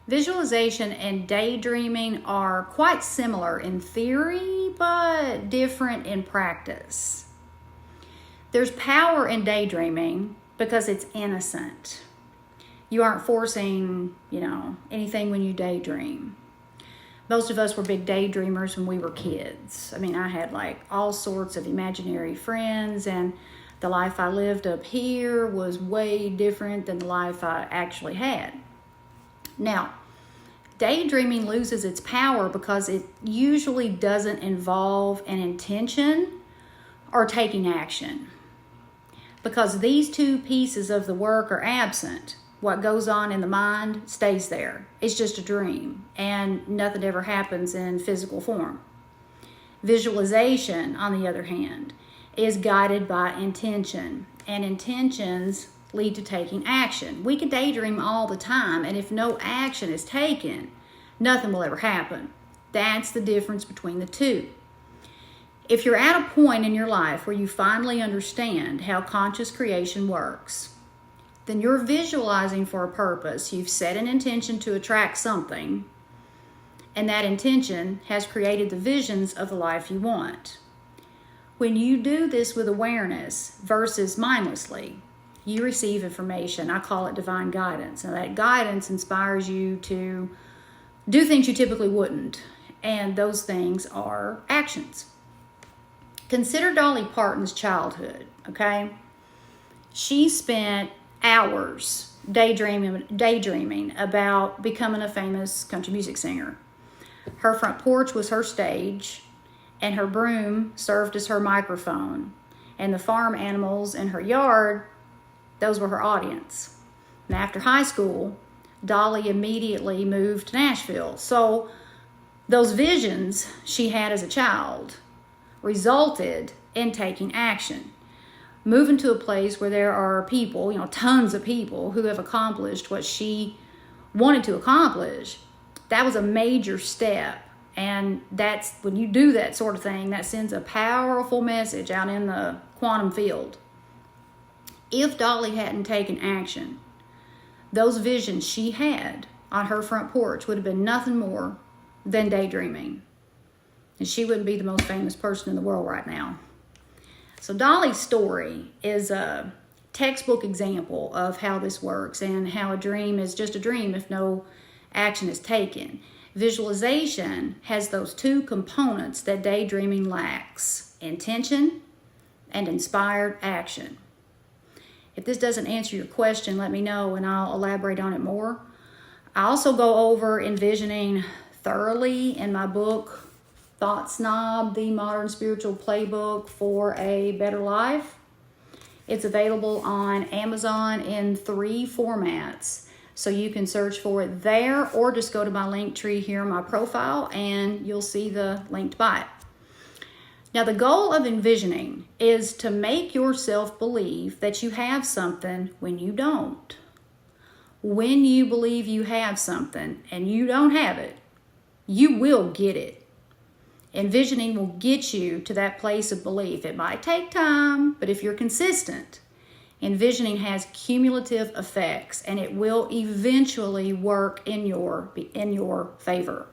Visualization and daydreaming are quite similar in theory, but different in practice. There's power in daydreaming because it's innocent. You aren't forcing, anything when you daydream. Most of us were big daydreamers when we were kids. I mean, I had like all sorts of imaginary friends, and the life I lived up here was way different than the life I actually had. Now, daydreaming loses its power because it usually doesn't involve an intention or taking action. Because these two pieces of the work are absent, what goes on in the mind stays there. It's just a dream, and nothing ever happens in physical form. Visualization, on the other hand, is guided by intention, and intentions lead to taking action. We can daydream all the time, and if no action is taken, nothing will ever happen. That's the difference between the two. If you're at a point in your life where you finally understand how conscious creation works, then you're visualizing for a purpose. You've set an intention to attract something, and that intention has created the visions of the life you want. When you do this with awareness versus mindlessly, you receive information. I call it divine guidance. Now, that guidance inspires you to do things you typically wouldn't, and those things are actions. Consider Dolly Parton's childhood, okay? She spent hours daydreaming about becoming a famous country music singer. Her front porch was her stage, and her broom served as her microphone. And the farm animals in her yard, those were her audience. And after high school, Dolly immediately moved to Nashville. So those visions she had as a child resulted in taking action. Moving to a place where there are people, tons of people who have accomplished what she wanted to accomplish, that was a major step. And that's when you do that sort of thing, that sends a powerful message out in the quantum field. If Dolly hadn't taken action, those visions she had on her front porch would have been nothing more than daydreaming. And she wouldn't be the most famous person in the world right now. So Dolly's story is a textbook example of how this works and how a dream is just a dream if no action is taken. Visualization has those two components that daydreaming lacks: intention and inspired action. If this doesn't answer your question, let me know and I'll elaborate on it more. I also go over envisioning thoroughly in my book, Thought Snob, the Modern Spiritual Playbook for a Better Life. It's available on Amazon in 3 formats. So you can search for it there, or just go to my link tree here in my profile and you'll see the link to buy it. Now, the goal of envisioning is to make yourself believe that you have something when you don't. When you believe you have something and you don't have it, you will get it. Envisioning will get you to that place of belief. It might take time, but if you're consistent, envisioning has cumulative effects and it will eventually work in your favor.